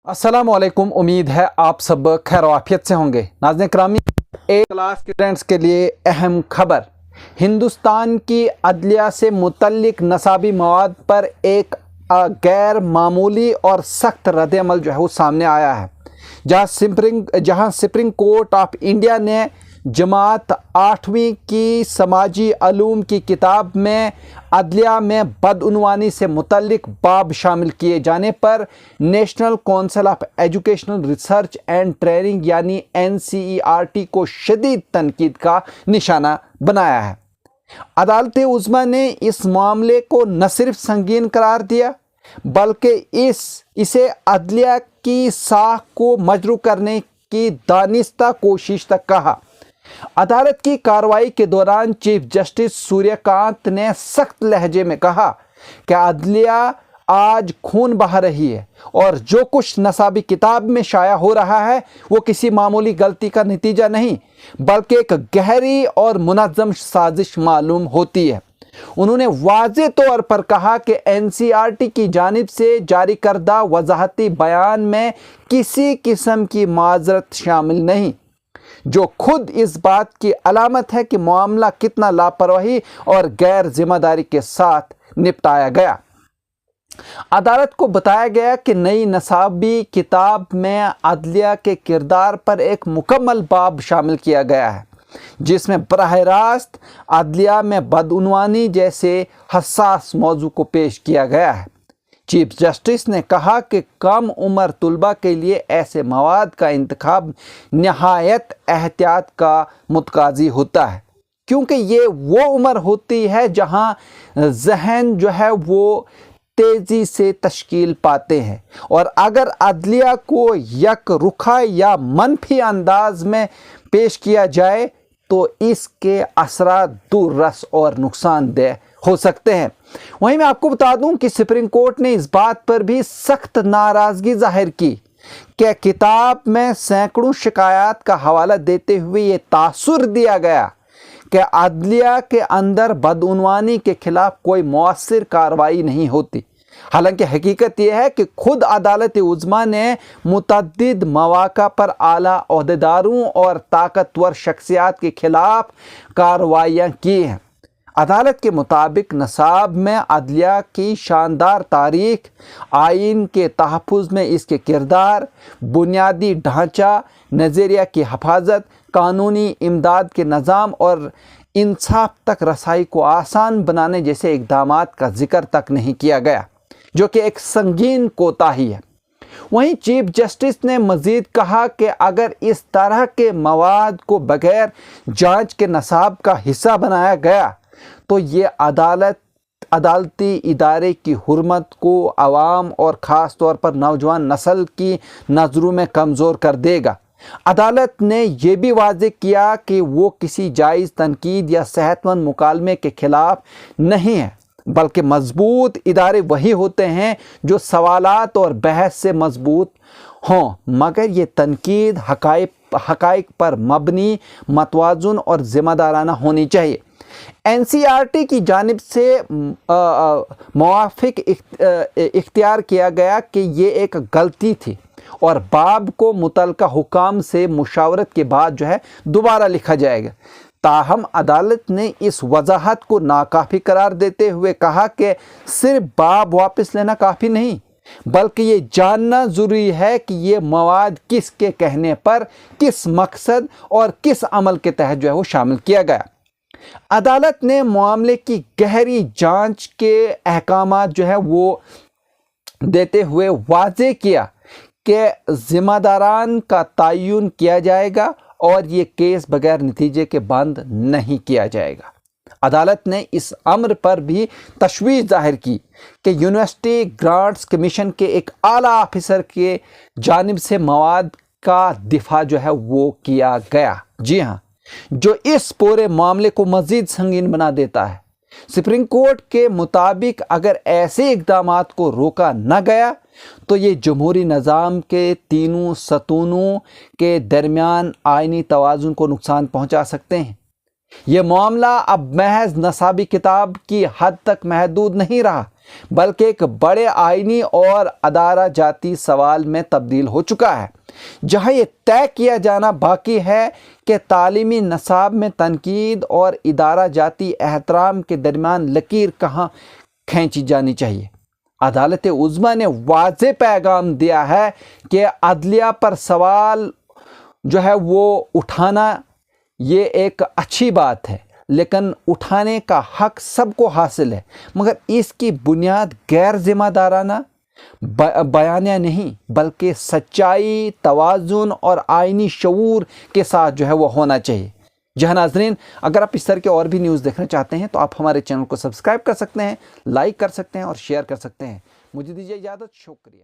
अस्सलाम वालेकुम। उम्मीद है आप सब खैर आफियत से होंगे। नाज़रीन करामी, एक क्लास के स्टूडेंट्स के लिए अहम खबर। हिंदुस्तान की अदलिया से मुतल्लिक नसाबी मवाद पर एक गैर मामूली और सख्त रद्द-ए-अमल जो है वो सामने आया है, जहां सुप्रीम कोर्ट ऑफ इंडिया ने जमात 8वीं की समाजी अलूम की किताब में अदलिया में बदउनवानी से मुतल्लिक बाब शामिल किए जाने पर national council of educational research and training यानी NCERT को शदीद तनकीद का निशाना बनाया है। अदालत उज़्मा ने इस मामले को न सिर्फ संगीन करार दिया बल्कि इसे अदलिया की साख को मजरू करने की दानिस्ता कोशिश तक कहा। अदालत की कार्रवाई के दौरान चीफ जस्टिस सूर्यकांत ने सख्त लहजे में कहा कि अदलिया आज खून बहा रही है और जो कुछ नसाबी किताब में शाया हो रहा है वो किसी मामूली गलती का नतीजा नहीं बल्कि एक गहरी और मुनज़्ज़म साजिश मालूम होती है। उन्होंने वाज़े तौर पर कहा कि NCERT की जानिब से जारी करदा वज़ाहती बयान में किसी किस्म की माजरत शामिल नहीं, जो खुद इस बात की अलामत है कि मामला कितना लापरवाही और गैर जिम्मेदारी के साथ निपटाया गया। अदालत को बताया गया कि नई नसाबी किताब में अदलिया के किरदार पर एक मुकम्मल बाब शामिल किया गया है, जिसमें बराह रास्त अदलिया में बदउनवानी जैसे हसास मौजू को पेश किया गया है। चीफ जस्टिस ने कहा कि कम उम्र तुलबा के लिए ऐसे मवाद का इंतखाब नहायत एहतियात का मुतकाजी होता है, क्योंकि ये वो उम्र होती है जहाँ जहन जो है वो तेज़ी से तश्कील पाते हैं और अगर अदलिया को यक रुखा या मनफी अंदाज में पेश किया जाए तो इसके असरात दूररस और नुकसानदेह हो सकते हैं। वहीं मैं आपको बता दूं कि सुप्रीम कोर्ट ने इस बात पर भी सख्त नाराज़गी जाहिर की कि किताब में सैकड़ों शिकायत का हवाला देते हुए ये तासुर दिया गया कि अदलिया के अंदर बदउनवानी के खिलाफ कोई मौसर कार्रवाई नहीं होती। हालांकि हकीकत यह है कि खुद अदालत उज़्मा ने मुतअद्दिद मौक़ा पर आला ओहदेदारों और ताकतवर शख्सियात के खिलाफ कार्रवाइयाँ की हैं। अदालत के मुताबिक नसाब में अदलिया की शानदार तारीख, आइन के तहफ़्फ़ुज़ में इसके किरदार, बुनियादी ढांचा, नज़रिया की हफाजत, कानूनी इमदाद के निज़ाम और इंसाफ तक रसाई को आसान बनाने जैसे इक़दामात का जिक्र तक नहीं किया गया, जो कि एक संगीन कोताही है। वहीं चीफ जस्टिस ने मज़ीद कहा कि अगर इस तरह के मवाद को बगैर जांच के नसाब का हिस्सा बनाया गया तो ये अदालती इदारे की हुर्मत को अवाम और ख़ास तौर पर नौजवान नस्ल की नज़रों में कमज़ोर कर देगा। अदालत ने यह भी वाज़ेह किया कि वो किसी जायज़ तनकीद या सेहतमंद मुकालमे के ख़िलाफ़ नहीं है, बल्कि मजबूत इदारे वही होते हैं जो सवालात और बहस से मजबूत हों, मगर ये तनकीद हक़ाइक़ पर मबनी, मतवाज़ुन और ज़िम्मेदाराना होनी चाहिए। NCERT की जानिब से मुवाफ़िक़ इख्तियार किया गया कि ये एक गलती थी और बाब को मुतल्लिक़ा हुकाम से मुशावरत के बाद जो है दोबारा लिखा जाएगा। ताहम अदालत ने इस वजाहत को नाकाफ़ी करार देते हुए कहा कि सिर्फ बाब वापस लेना काफ़ी नहीं, बल्कि ये जानना ज़रूरी है कि ये मवाद किसके कहने पर, किस मकसद और किस अमल के तहत जो है वो शामिल किया गया। अदालत ने मामले की गहरी जांच के अहकामात जो है वो देते हुए वाज़ेह किया कि ज़िम्मेदारान का तयन किया जाएगा और ये केस बगैर नतीजे के बंद नहीं किया जाएगा। अदालत ने इस अम्र पर भी तशवीश जाहिर की कि यूनिवर्सिटी ग्रांट्स कमीशन के एक आला ऑफिसर के जानिब से मवाद का दिफा जो है वो किया गया। जी हाँ, जो इस पूरे मामले को मज़ीद संगीन बना देता है। सुप्रीम कोर्ट के मुताबिक अगर ऐसे इक़दामात को रोका न गया तो ये जमहूरी निज़ाम के तीनों सतूनों के दरमियान आइनी तवाज़ुन को नुकसान पहुंचा सकते हैं। यह मामला अब महज नसाबी किताब की हद तक महदूद नहीं रहा, بلکہ ایک بڑے آئینی اور ادارہ جاتی سوال میں تبدیل ہو چکا ہے، جہاں یہ طے کیا جانا باقی ہے کہ تعلیمی نصاب میں تنقید اور ادارہ جاتی احترام کے درمیان لکیر کہاں کھینچی جانی چاہیے۔ عدالت عظمیٰ نے واضح پیغام دیا ہے کہ عدلیہ پر سوال جو ہے وہ اٹھانا یہ ایک اچھی بات ہے، لیکن اٹھانے کا حق سب کو حاصل ہے، مگر اس کی بنیاد غیر ذمہ دارانہ بیانیہ نہیں بلکہ سچائی، توازن اور آئینی شعور کے ساتھ جو ہے وہ ہونا چاہیے۔ جہاں ناظرین، اگر آپ اس طرح کے اور بھی نیوز دیکھنا چاہتے ہیں تو آپ ہمارے چینل کو سبسکرائب کر سکتے ہیں، لائک کر سکتے ہیں اور شیئر کر سکتے ہیں۔ مجھے دیجیے اجازت، شکریہ۔